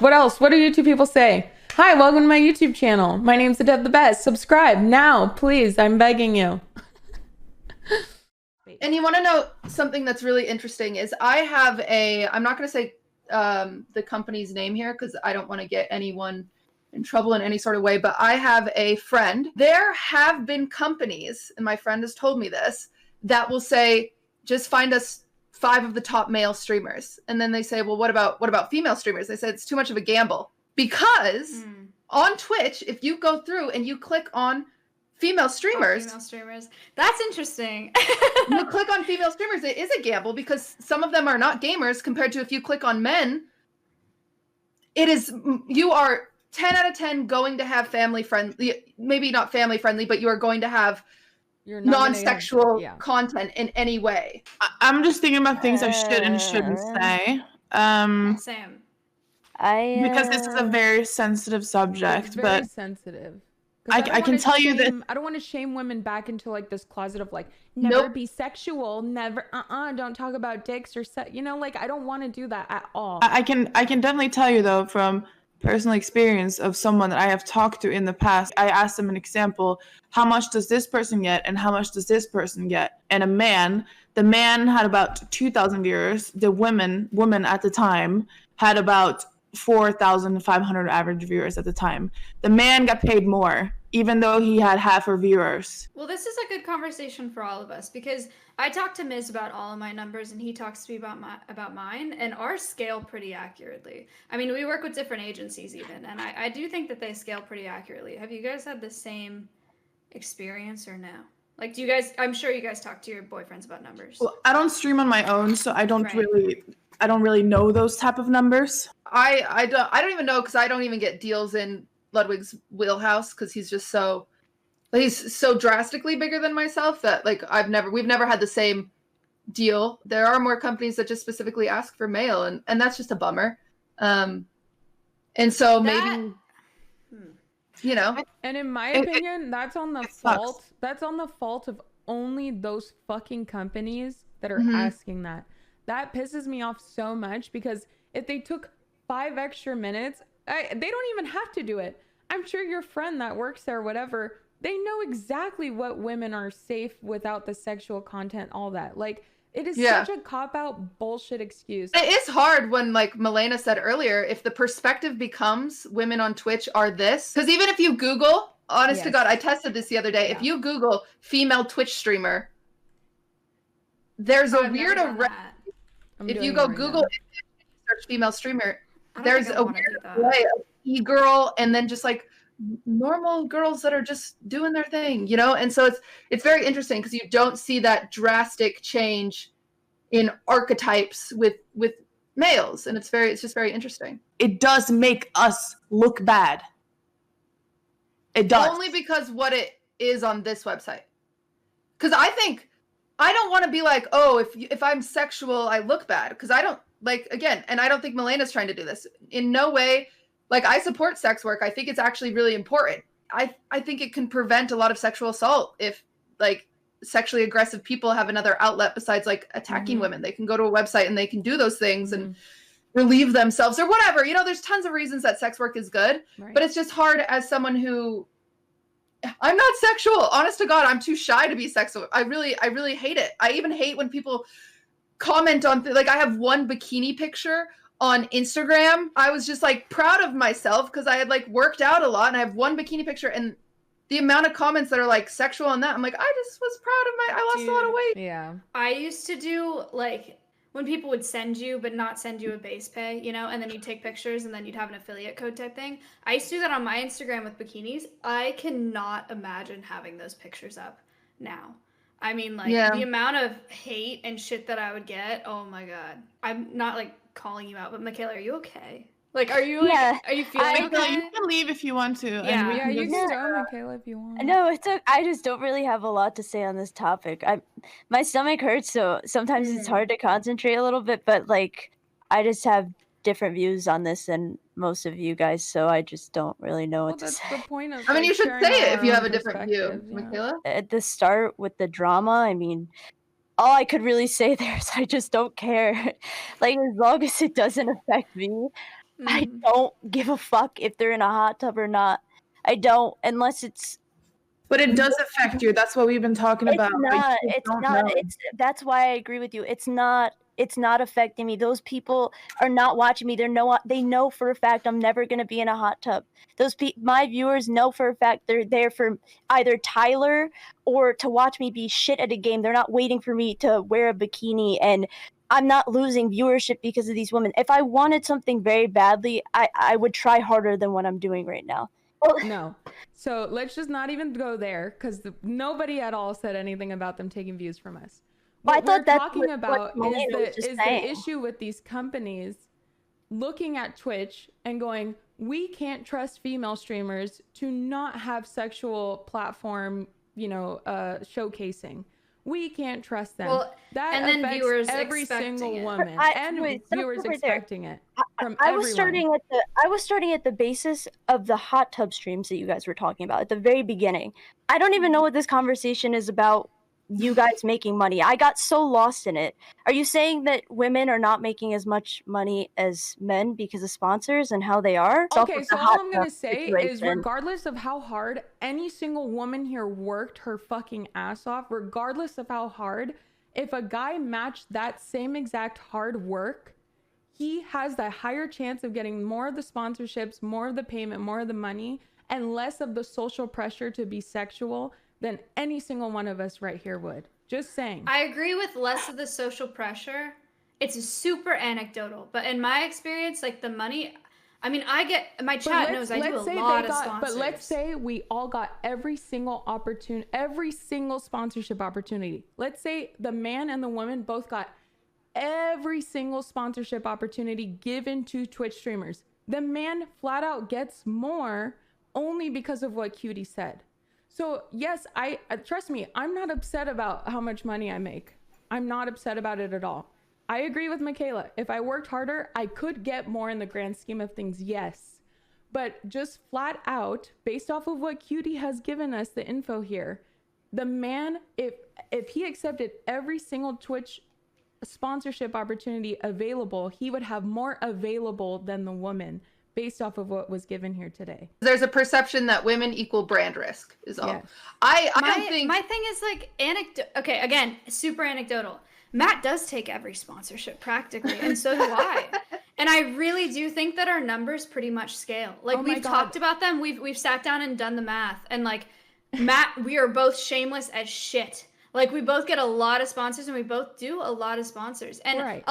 What else? What do YouTube people say? Hi, welcome to my YouTube channel. My name's Adept the Best. Subscribe now, please. I'm begging you. And you want to know something that's really interesting is I have I'm not going to say the company's name here because I don't want to get anyone in trouble in any sort of way, but I have a friend. There have been companies, and my friend has told me this, that will say, just find us 5 of the top male streamers. And then they say, well, what about female streamers? They said it's too much of a gamble. Because on Twitch, if you go through and you click on female streamers. That's interesting. You click on female streamers, it is a gamble because some of them are not gamers compared to if you click on men. You are 10 out of 10 going to have family friendly, maybe not family friendly, but you are going to have non-sexual content in any way. I'm just thinking about things I should and shouldn't say. Same. Because this is a very sensitive subject, it's very sensitive. I can tell you that I don't want to shame women back into like this closet of like never be sexual, never don't talk about dicks or like I don't want to do that at all. I can definitely tell you though from personal experience of someone that I have talked to in the past. I asked them an example, how much does this person get and how much does this person get? And the man had about 2,000 viewers. The woman at the time had about 4,500 average viewers at the time. The man got paid more, even though he had half her viewers. Well, this is a good conversation for all of us because I talked to Miz about all of my numbers and he talks to me about mine, and ours scale pretty accurately. I mean, we work with different agencies even, and I do think that they scale pretty accurately. Have you guys had the same experience or no? Like, I'm sure you guys talk to your boyfriends about numbers. Well, I don't stream on my own, so I don't really know those type of numbers. I don't even know because I don't even get deals in Ludwig's wheelhouse because he's so drastically bigger than myself that like we've never had the same deal. There are more companies that just specifically ask for male, and that's just a bummer. And so maybe you know. And in my opinion, that's on the fault. That's on the fault of only those fucking companies that are asking that. That pisses me off so much because if they took 5 extra minutes, they don't even have to do it. I'm sure your friend that works there, whatever, they know exactly what women are safe without the sexual content, all that. Like, it is such a cop-out bullshit excuse. It is hard when, like Malena said earlier, if the perspective becomes women on Twitch are this. Because even if you Google, honest to God, I tested this the other day. Yeah. If you Google female Twitch streamer, there's a weird array. If you go Google and search female streamer, there's a weird array of e-girl and then just like normal girls that are just doing their thing, you know? And so it's very interesting because you don't see that drastic change in archetypes with males, and it's just very interesting. It does make us look bad. It does. Only because what it is on this website. Because I don't want to be like, oh, if I'm sexual, I look bad. Because I don't, like, again, and I don't think Malena's trying to do this. In no way, like, I support sex work. I think it's actually really important. I think it can prevent a lot of sexual assault if, like, sexually aggressive people have another outlet besides, like, attacking women. They can go to a website and they can do those things and relieve themselves or whatever. You know, there's tons of reasons that sex work is good. Right. But it's just hard as someone who... I'm not sexual. Honest to God, I'm too shy to be sexual. I really hate it. I even hate when people comment on, like, I have one bikini picture on Instagram. I was just, like, proud of myself because I had, like, worked out a lot, and I have one bikini picture, and the amount of comments that are, like, sexual on that, I'm like, I just was proud of I lost a lot of weight. Yeah. I used to do, like... when people would send you, but not send you a base pay, you know, and then you'd take pictures and then you'd have an affiliate code type thing. I used to do that on my Instagram with bikinis. I cannot imagine having those pictures up now. I mean, like, the amount of hate and shit that I would get, oh my God. I'm not, like, calling you out, but Macaiyla, are you okay? Like, are you are you feeling okay? You can leave if you want to. Yeah, you can go, Macaiyla, if you want. No, it's okay. I just don't really have a lot to say on this topic. My stomach hurts, so sometimes it's hard to concentrate a little bit, but, like, I just have different views on this than most of you guys, so I just don't really know what to say. That's the point of, I mean, you should say it if you have a different view, Macaiyla. At the start with the drama, I mean, all I could really say there is I just don't care. Like, as long as it doesn't affect me, I don't give a fuck if they're in a hot tub or not. I don't, unless it's. But it does affect you. That's what we've been talking about. It's not. That's why I agree with you. It's not affecting me. Those people are not watching me. They know for a fact I'm never gonna be in a hot tub. My viewers know for a fact they're there for either Tyler or to watch me be shit at a game. They're not waiting for me to wear a bikini, and I'm not losing viewership because of these women. If I wanted something very badly, I would try harder than what I'm doing right now. No. So let's just not even go there, because nobody at all said anything about them taking views from us. What we're talking about is the issue with these companies looking at Twitch and going, we can't trust female streamers to not have sexual platform, showcasing. We can't trust them. Well, that and affects viewers every single woman, viewers expecting it from everyone. I was starting at the basis of the hot tub streams that you guys were talking about at the very beginning. I don't even know what this conversation is about. You guys making money. I got so lost in it. Are you saying that women are not making as much money as men because of sponsors and how they are? Okay, so all I'm going to say is regardless of how hard any single woman here worked her fucking ass off, regardless of how hard, if a guy matched that same exact hard work, he has the higher chance of getting more of the sponsorships, more of the payment, more of the money, and less of the social pressure to be sexual than any single one of us right here would. Just saying. I agree with less of the social pressure. It's super anecdotal, but in my experience, like the money, I mean, my chat knows I do a lot of sponsors. But let's say we all got every single sponsorship opportunity. Let's say the man and the woman both got every single sponsorship opportunity given to Twitch streamers. The man flat out gets more only because of what Cutie said. So yes, I trust me, I'm not upset about how much money I make. I'm not upset about it at all. I agree with Macaiyla. If I worked harder, I could get more in the grand scheme of things, yes. But just flat out, based off of what Cutie has given us, the info here, the man, if he accepted every single Twitch sponsorship opportunity available, he would have more available than the woman, based off of what was given here today. There's a perception that women equal brand risk is all. Yes. I don't think... My thing is like okay, again, super anecdotal. Matt does take every sponsorship practically, and so do I. And I really do think that our numbers pretty much scale. Like we've talked about them, we've sat down and done the math, and like Matt, we are both shameless as shit. Like we both get a lot of sponsors and we both do a lot of sponsors. And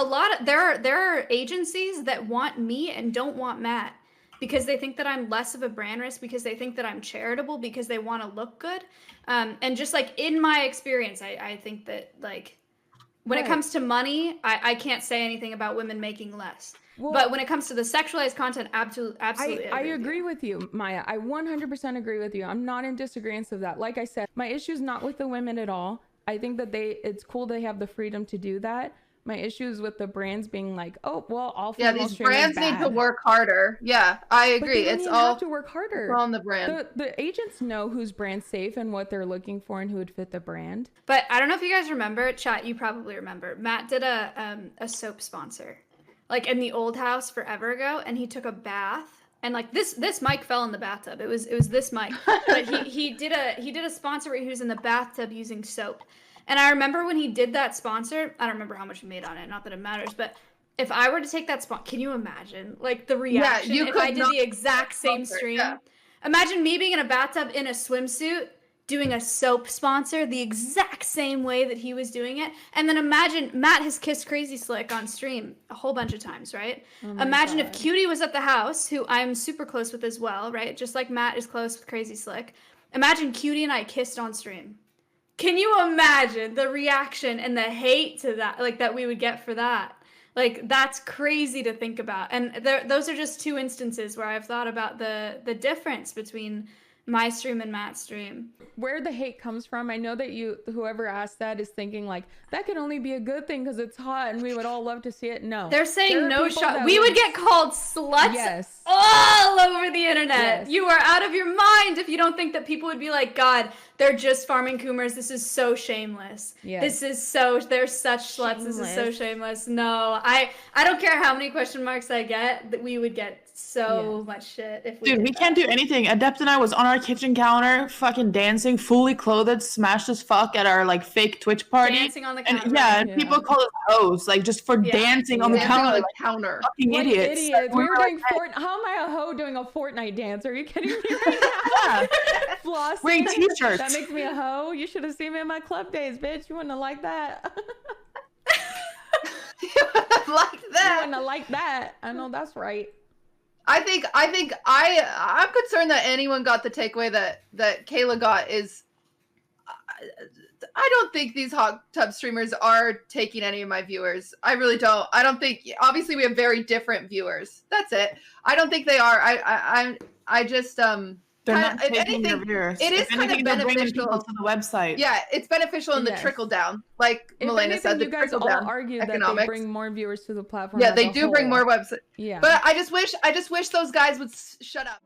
there are agencies that want me and don't want Matt because they think that I'm less of a brand risk, because they think that I'm charitable, because they want to look good. And just like in my experience, I think that like when it comes to money, I can't say anything about women making less. Well, but when it comes to the sexualized content, absolutely. I agree with you, Maya. I 100% agree with you. I'm not in disagreement of that. Like I said, my issue is not with the women at all. I think that it's cool they have the freedom to do that. My issue is with the brands being like, oh, well, all female these brands need to work harder. Yeah, I agree. It's all have to work harder. It's all on the brand. The agents know who's brand safe and what they're looking for and who would fit the brand. But I don't know if you guys remember, chat, you probably remember. Matt did a soap sponsor, like in the old house forever ago, and he took a bath. And like this mic fell in the bathtub. It was this mic. But he did a sponsor where he was in the bathtub using soap. And I remember when he did that sponsor, I don't remember how much he made on it, not that it matters, but if I were to take that spot, can you imagine like the reaction if I did the exact same stream? Yeah. Imagine me being in a bathtub in a swimsuit doing a soap sponsor the exact same way that he was doing it. And then imagine Matt has kissed Crazy Slick on stream a whole bunch of times, right? Imagine if Cutie was at the house, who I'm super close with as well, right? Just like Matt is close with Crazy Slick. Imagine Cutie and I kissed on stream. Can you imagine the reaction and the hate to that, like that we would get for that? Like that's crazy to think about. And those are just two instances where I've thought about the difference between my stream and Matt's stream. Where the hate comes from, I know that whoever asked that is thinking like that could only be a good thing because it's hot and we would all love to see it. No, they're saying no shot. We would get called sluts all over the internet. Yes. You are out of your mind if you don't think that people would be like, God, they're just farming coomers. This is so shameless. Yes. They're such sluts. Shameless. This is so shameless. No, I don't care how many question marks I get, that we would get so much shit if we Dude, did we can't that. do anything. Adept and I was on our kitchen counter, fucking dancing, fully clothed, smashed as fuck at our like fake Twitch party. Dancing on the And counter. yeah, right? and people call us hoes, like just for Yeah. dancing on the Dancing counter, on the like counter. fucking Like idiots. idiots. We were like, doing How am I a hoe doing a Fortnite dance? Are you kidding me right now? Flossing. wearing t-shirts. That makes me a hoe. You should have seen me in my club days, bitch. You wouldn't have liked that. Like that. You wouldn't have liked that. I know that's right. I'm concerned that anyone got the takeaway that Kayla got is I don't think these hot tub streamers are taking any of my viewers. I really don't. I don't think, obviously we have very different viewers. That's it. I don't think they are. I just They're not if taking your anything, viewers. it is If kind of anything, they're bringing beneficial. people to the website. Yeah, it's beneficial in the Yes. trickle down, like If Malena anything, said. The you guys trickle all down argued that they economics. bring more viewers to the platform. Yeah, as they a do bring whole. more websites. Yeah. But I just wish those guys would shut up.